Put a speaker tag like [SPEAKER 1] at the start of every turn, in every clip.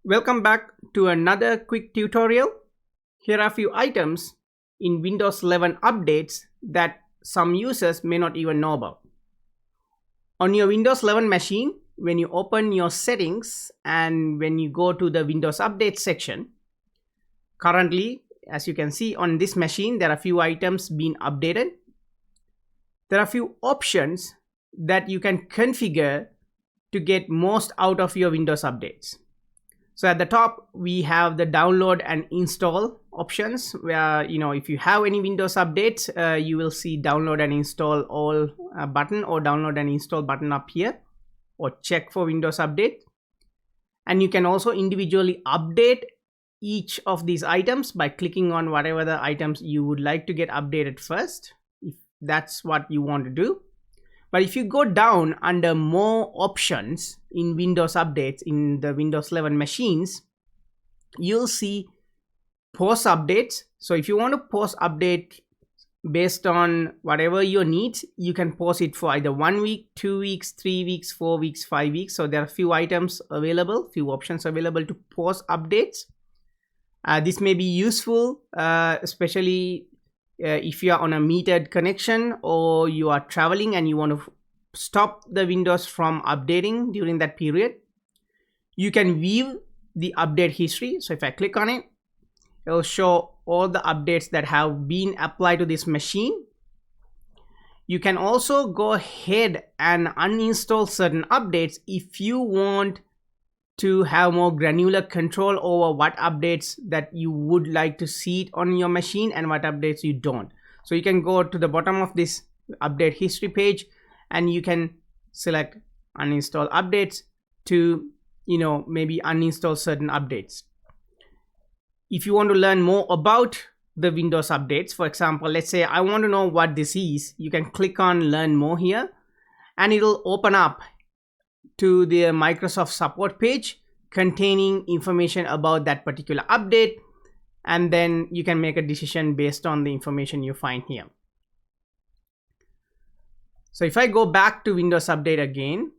[SPEAKER 1] Welcome back to another quick tutorial. Here are a few items in Windows 11 updates that some users may not even know about. On your Windows 11 machine, when you open your settings and when you go to the Windows Update section, currently, as you can see on this machine, there are a few items being updated. There are a few options that you can configure to get most out of your Windows updates. So at the top, we have the download and install options where, if you have any Windows updates, you will see download and install all button or download and install button up here, or check for Windows update. And you can also individually update each of these items by clicking on whatever the items you would like to get updated first, if that's what you want to do. But if you go down under more options in Windows updates in the Windows 11 machines, you'll see pause updates. So if you want to pause update based on whatever your needs, you can pause it for either 1 week, 2 weeks, 3 weeks, 4 weeks, 5 weeks. So there are a few items available, few options available to pause updates. This may be useful, especially if you are on a metered connection or you are traveling and you want to stop the Windows from updating during that period. You can view the update history. So if I click on it, it will show all the updates that have been applied to this machine. You can also go ahead and uninstall certain updates if you want to have more granular control over what updates that you would like to see it on your machine and what updates you don't. So you can go to the bottom of this update history page and you can select uninstall updates to maybe uninstall certain updates. If you want to learn more about the Windows updates, for example, let's say I want to know what this is, you can click on learn more here and it will open up to the Microsoft support page containing information about that particular update, and then you can make a decision based on the information you find here. So if I go back to Windows Update again,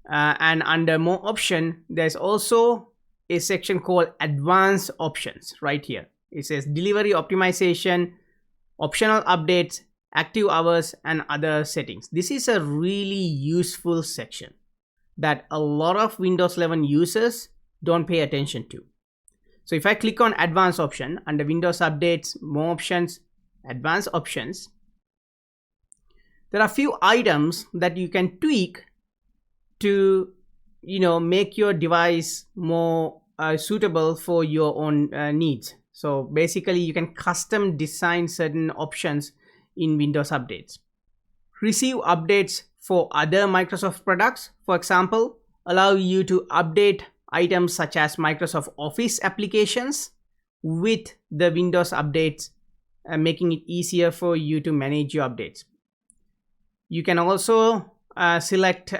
[SPEAKER 1] and under more option, there's also a section called advanced options right here. It says delivery optimization, optional updates, active hours, and other settings. This is a really useful section that a lot of Windows 11 users don't pay attention to. So if I click on advanced option under Windows updates, more options, advanced options, there are a few items that you can tweak to make your device more suitable for your own needs. So basically you can custom design certain options in Windows updates. Receive updates for other Microsoft products, for example, allow you to update items such as Microsoft Office applications with the Windows updates, making it easier for you to manage your updates. You can also select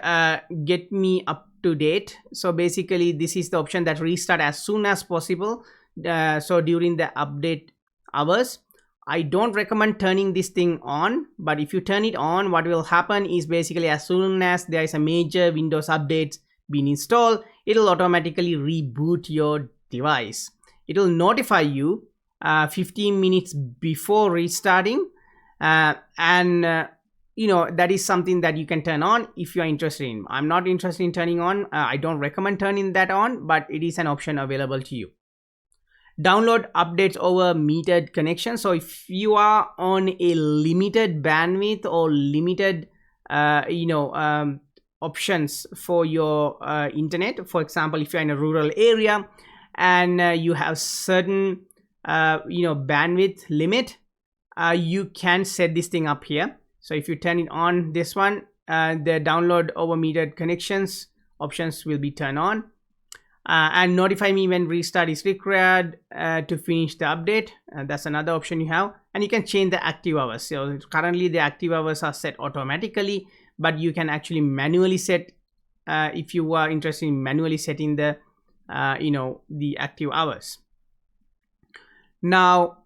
[SPEAKER 1] get me up to date. So basically this is the option that restart as soon as possible. So during the update hours, I don't recommend turning this thing on, but if you turn it on, what will happen is basically as soon as there is a major Windows update being installed, it will automatically reboot your device. It will notify you 15 minutes before restarting, that is something that you can turn on if you are interested in. I'm not interested in turning on. I don't recommend turning that on, but it is an option available to you. Download updates over metered connection. So if you are on a limited bandwidth or limited options for your internet, for example, if you're in a rural area and you have certain bandwidth limit, you can set this thing up here. So if you turn it on, this one, the download over metered connections options will be turned on. And notify me when restart is required to finish the update. That's another option you have. And you can change the active hours. So currently the active hours are set automatically, but you can actually manually set if you are interested in manually setting the the active hours. Now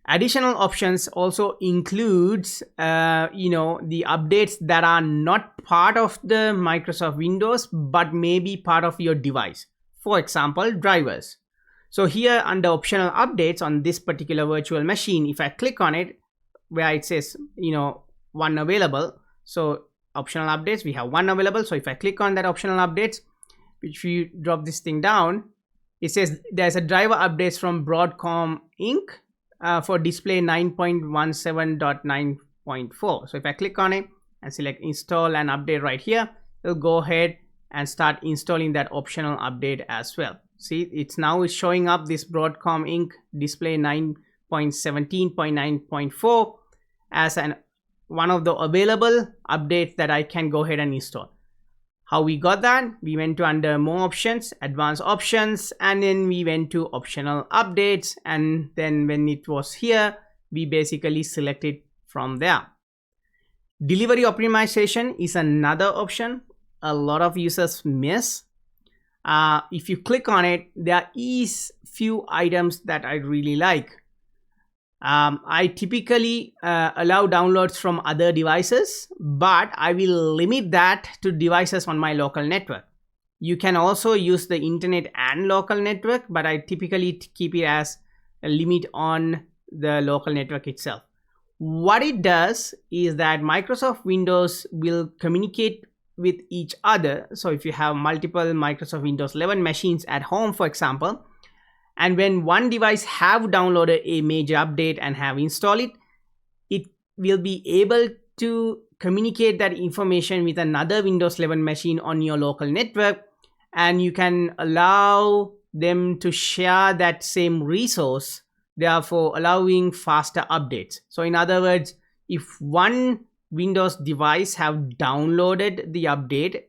[SPEAKER 1] additional options also includes the updates that are not part of the Microsoft Windows but may be part of your device. for example, drivers. So here under optional updates on this particular virtual machine, if I click on it, where it says, one available. So optional updates, we have one available. So if I click on that optional updates, if you drop this thing down, it says there's a driver updates from Broadcom Inc. For display 9.17.9.4. So if I click on it and select install and update right here, it'll go ahead and start installing that optional update as well. See, it's now showing up this Broadcom Inc. display 9.17.9.4 as one of the available updates that I can go ahead and install. How we got that? We went to under more options, advanced options, and then we went to optional updates, and then when it was here, we basically selected from there. Delivery optimization is another option a lot of users miss. If you click on it, there is few items that I really like. I typically allow downloads from other devices, but I will limit that to devices on my local network. You can also use the internet and local network, but I typically keep it as a limit on the local network itself. What it does is that Microsoft Windows will communicate with each other. So if you have multiple Microsoft Windows 11 machines at home, for example, and when one device have downloaded a major update and have installed it, it will be able to communicate that information with another Windows 11 machine on your local network, and you can allow them to share that same resource, therefore allowing faster updates. So in other words, if one Windows device have downloaded the update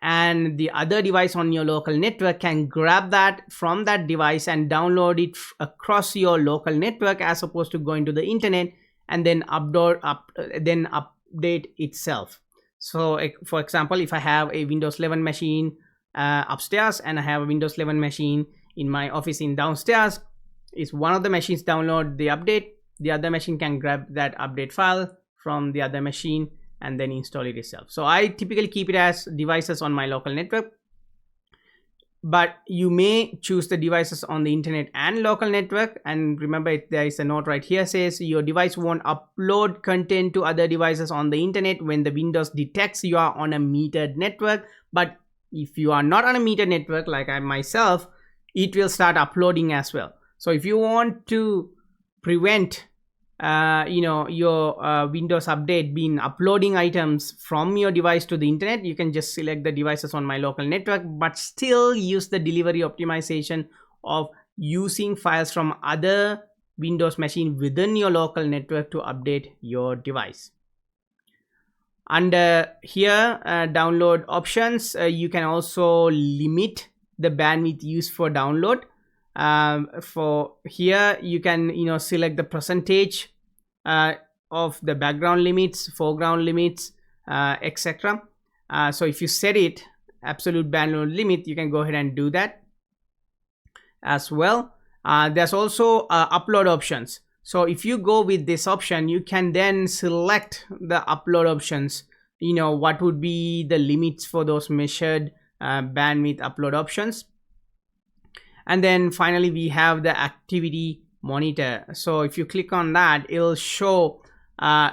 [SPEAKER 1] and the other device on your local network can grab that from that device and download it across your local network, as opposed to going to the internet and then update itself. So for example, if I have a Windows 11 machine upstairs and I have a Windows 11 machine in my office in downstairs, is one of the machines download the update, the other machine can grab that update file from the other machine and then install it itself. So I typically keep it as devices on my local network, but you may choose the devices on the internet and local network. And remember, there is a note right here says your device won't upload content to other devices on the internet when the Windows detects you are on a metered network. But if you are not on a metered network like I myself, it will start uploading as well. So if you want to prevent your Windows update being uploading items from your device to the internet, you can just select the devices on my local network, but still use the delivery optimization of using files from other Windows machine within your local network to update your device. Under here, download options, you can also limit the bandwidth used for download. For here, you can select the percentage of the background limits, foreground limits, etc. So if you set it absolute bandwidth limit, you can go ahead and do that as well. There's also upload options. So if you go with this option, you can then select the upload options, what would be the limits for those measured bandwidth upload options. And then finally we have the activity monitor. So if you click on that, it'll show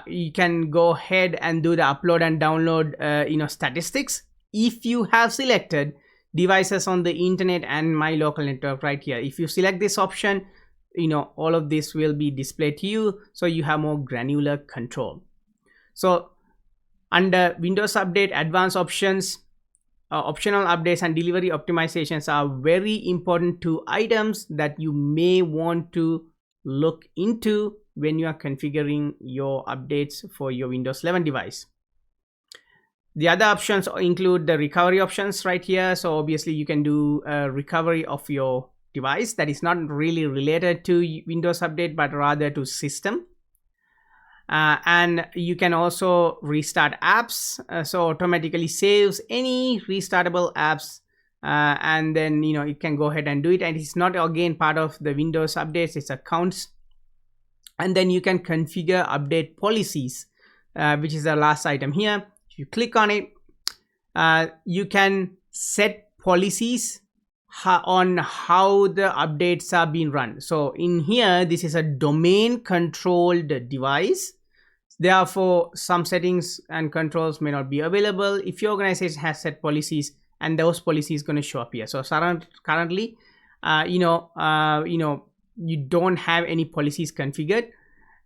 [SPEAKER 1] you can go ahead and do the upload and download statistics if you have selected devices on the internet and my local network right here. If you select this option, all of this will be displayed to you, so you have more granular control. So under Windows Update, advanced options, optional updates and delivery optimizations are very important two items that you may want to look into when you are configuring your updates for your Windows 11 device. The other options include the recovery options right here. So obviously you can do a recovery of your device that is not really related to Windows Update, but rather to system. And you can also restart apps, so automatically saves any restartable apps, and then it can go ahead and do it, and it's not again part of the Windows updates, it's accounts. And then you can configure update policies, which is the last item here. If you click on it, you can set policies on how the updates are being run. So in here, this is a domain controlled device. Therefore, some settings and controls may not be available if your organization has set policies, and those policies going to show up here. So currently, you don't have any policies configured,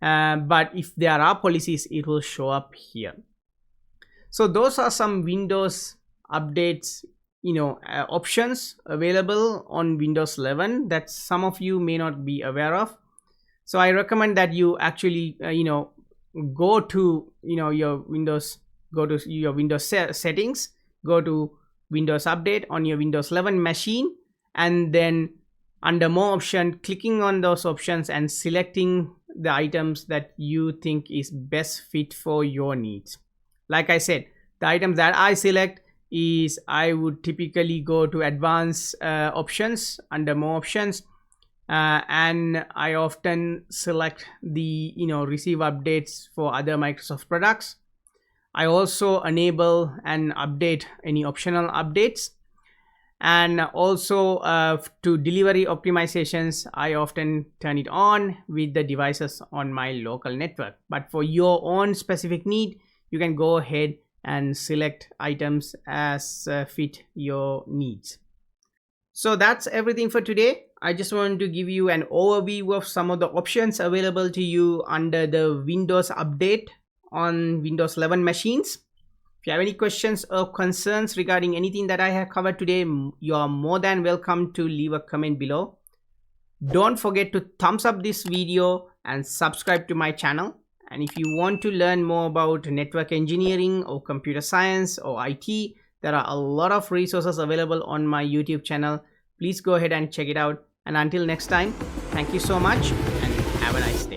[SPEAKER 1] but if there are policies, it will show up here. So those are some Windows updates, options available on Windows 11 that some of you may not be aware of. So I recommend that you actually go to your Windows settings, go to Windows Update on your Windows 11 machine, and then under more option, clicking on those options and selecting the items that you think is best fit for your needs. Like I said, the items that I select is I would typically go to advanced options under more options, and I often select the receive updates for other Microsoft products. I also enable and update any optional updates, and also to delivery optimizations, I often turn it on with the devices on my local network. But for your own specific need, you can go ahead and select items as fit your needs. So that's everything for today. I just wanted to give you an overview of some of the options available to you under the Windows Update on Windows 11 machines. If you have any questions or concerns regarding anything that I have covered today, you are more than welcome to leave a comment below. Don't forget to thumbs up this video and subscribe to my channel. And if you want to learn more about network engineering or computer science or IT, there are a lot of resources available on my YouTube channel. Please go ahead and check it out. And until next time, thank you so much and have a nice day.